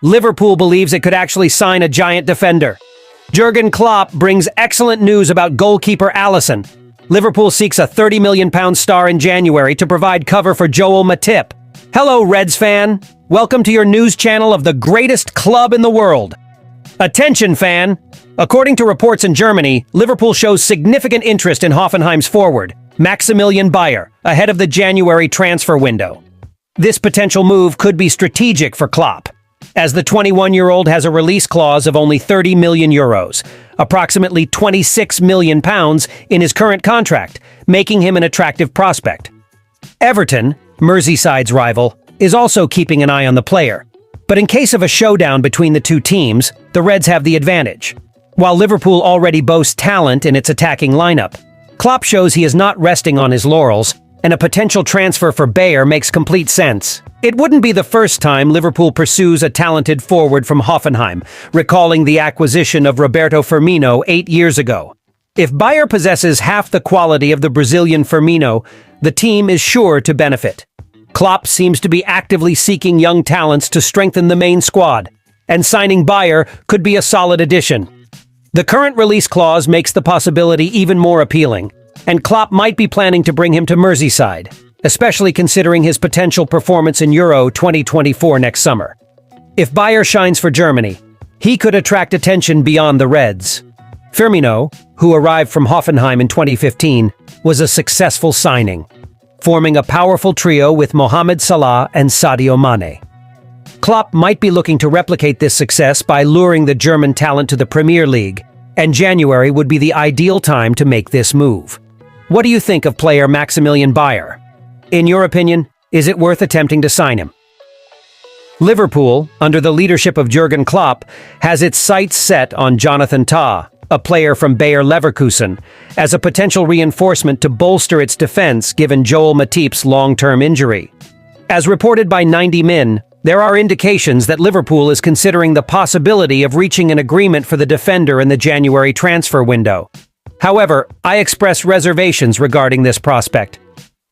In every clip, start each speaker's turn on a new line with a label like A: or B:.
A: Liverpool believes it could actually sign a giant defender. Jurgen Klopp brings excellent news about goalkeeper Allison. Liverpool seeks a £30 million star in January to provide cover for Joel Matip. Hello, Reds fan. Welcome to your news channel of the greatest club in the world. Attention, fan. According to reports in Germany, Liverpool shows significant interest in Hoffenheim's forward, Maximilian Bayer, ahead of the January transfer window. This potential move could be strategic for Klopp, as the 21-year-old has a release clause of only €30 million, approximately £26 million in his current contract, making him an attractive prospect. Everton, Merseyside's rival, is also keeping an eye on the player. But in case of a showdown between the two teams, the Reds have the advantage. While Liverpool already boasts talent in its attacking lineup, Klopp shows he is not resting on his laurels, and a potential transfer for Bayer makes complete sense. It wouldn't be the first time Liverpool pursues a talented forward from Hoffenheim, recalling the acquisition of Roberto Firmino 8 years ago. If Bayer possesses half the quality of the Brazilian Firmino, the team is sure to benefit. Klopp seems to be actively seeking young talents to strengthen the main squad, and signing Bayer could be a solid addition. The current release clause makes the possibility even more appealing, and Klopp might be planning to bring him to Merseyside, especially considering his potential performance in Euro 2024 next summer. If Bayer shines for Germany, he could attract attention beyond the Reds. Firmino, who arrived from Hoffenheim in 2015, was a successful signing, forming a powerful trio with Mohamed Salah and Sadio Mane. Klopp might be looking to replicate this success by luring the German talent to the Premier League, and January would be the ideal time to make this move. What do you think of player Maximilian Bayer? In your opinion, is it worth attempting to sign him? Liverpool, under the leadership of Jurgen Klopp, has its sights set on Jonathan Tah, a player from Bayer Leverkusen, as a potential reinforcement to bolster its defense given Joel Matip's long-term injury. As reported by 90 Min, there are indications that Liverpool is considering the possibility of reaching an agreement for the defender in the January transfer window. However, I express reservations regarding this prospect.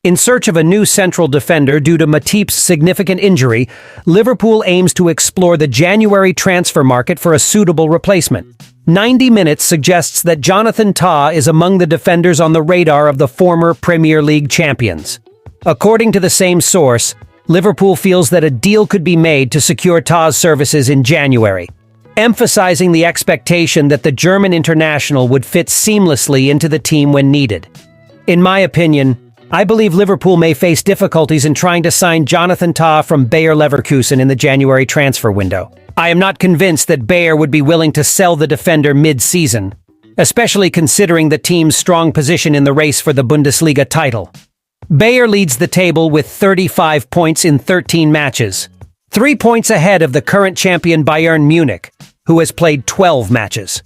A: In search of a new central defender due to Matip's significant injury, Liverpool aims to explore the January transfer market for a suitable replacement. 90 Minutes suggests that Jonathan Tah is among the defenders on the radar of the former Premier League champions. According to the same source, Liverpool feels that a deal could be made to secure Tah's services in January, emphasizing the expectation that the German international would fit seamlessly into the team when needed. In my opinion, I believe Liverpool may face difficulties in trying to sign Jonathan Tah from Bayer Leverkusen in the January transfer window. I am not convinced that Bayer would be willing to sell the defender mid-season, especially considering the team's strong position in the race for the Bundesliga title. Bayer leads the table with 35 points in 13 matches, 3 points ahead of the current champion Bayern Munich, who has played 12 matches.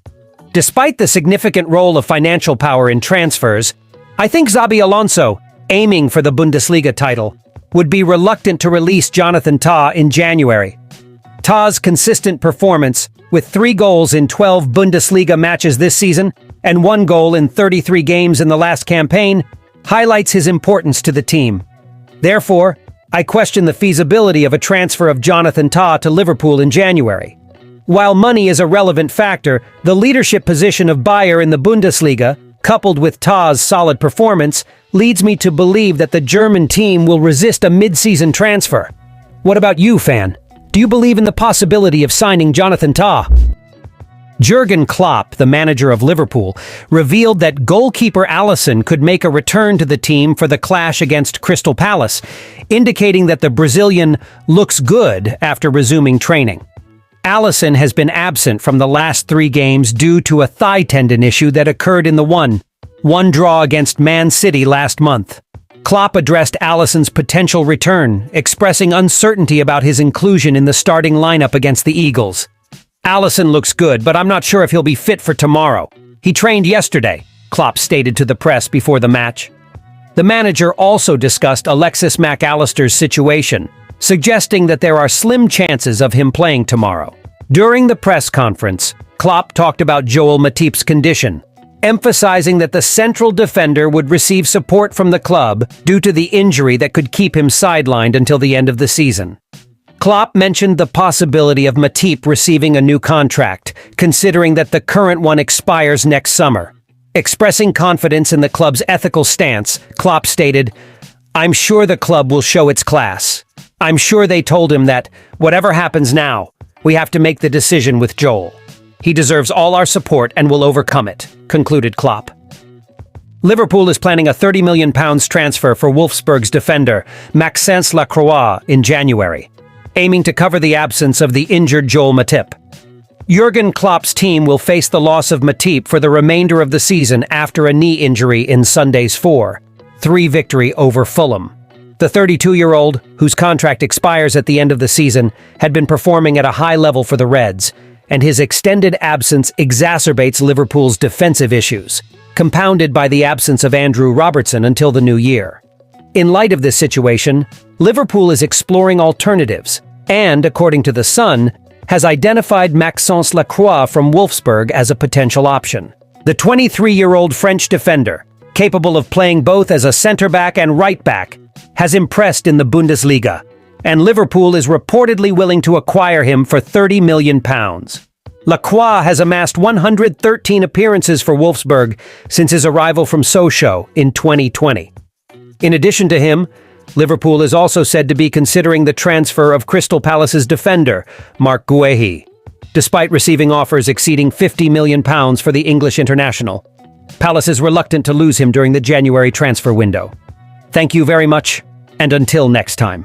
A: Despite the significant role of financial power in transfers, I think Xabi Alonso, aiming for the Bundesliga title, would be reluctant to release Jonathan Tah in January. Tah's consistent performance, with 3 goals in 12 Bundesliga matches this season and 1 goal in 33 games in the last campaign, highlights his importance to the team. Therefore, I question the feasibility of a transfer of Jonathan Tah to Liverpool in January. While money is a relevant factor, the leadership position of Bayer in the Bundesliga, coupled with Tah's solid performance, leads me to believe that the German team will resist a mid-season transfer. What about you, fan? Do you believe in the possibility of signing Jonathan Tah? Jurgen Klopp, the manager of Liverpool, revealed that goalkeeper Allison could make a return to the team for the clash against Crystal Palace, indicating that the Brazilian looks good after resuming training. Allison has been absent from the last 3 games due to a thigh tendon issue that occurred in the 1-1 draw against Man City last month. Klopp addressed Allison's potential return, expressing uncertainty about his inclusion in the starting lineup against the Eagles. Allison looks good, but I'm not sure if he'll be fit for tomorrow. He trained yesterday, Klopp stated to the press before the match. The manager also discussed Alexis Mac Allister's situation, suggesting that there are slim chances of him playing tomorrow. During the press conference, Klopp talked about Joel Matip's condition, emphasizing that the central defender would receive support from the club due to the injury that could keep him sidelined until the end of the season. Klopp mentioned the possibility of Matip receiving a new contract, considering that the current one expires next summer. Expressing confidence in the club's ethical stance, Klopp stated, "I'm sure the club will show its class. I'm sure they told him that, whatever happens now, we have to make the decision with Joel. He deserves all our support and will overcome it," concluded Klopp. Liverpool is planning a £30 million transfer for Wolfsburg's defender, Maxence Laqua, in January, aiming to cover the absence of the injured Joel Matip. Jurgen Klopp's team will face the loss of Matip for the remainder of the season after a knee injury in Sunday's 4-3 victory over Fulham. The 32-year-old, whose contract expires at the end of the season, had been performing at a high level for the Reds, and his extended absence exacerbates Liverpool's defensive issues, compounded by the absence of Andrew Robertson until the new year. In light of this situation, Liverpool is exploring alternatives and, according to The Sun, has identified Maxence Laqua from Wolfsburg as a potential option. The 23-year-old French defender, capable of playing both as a centre-back and right-back, has impressed in the Bundesliga, and Liverpool is reportedly willing to acquire him for £30 million. Laqua has amassed 113 appearances for Wolfsburg since his arrival from Sochaux in 2020. In addition to him, Liverpool is also said to be considering the transfer of Crystal Palace's defender, Marc Guehi, despite receiving offers exceeding £50 million for the English international. Palace is reluctant to lose him during the January transfer window. Thank you very much, and until next time.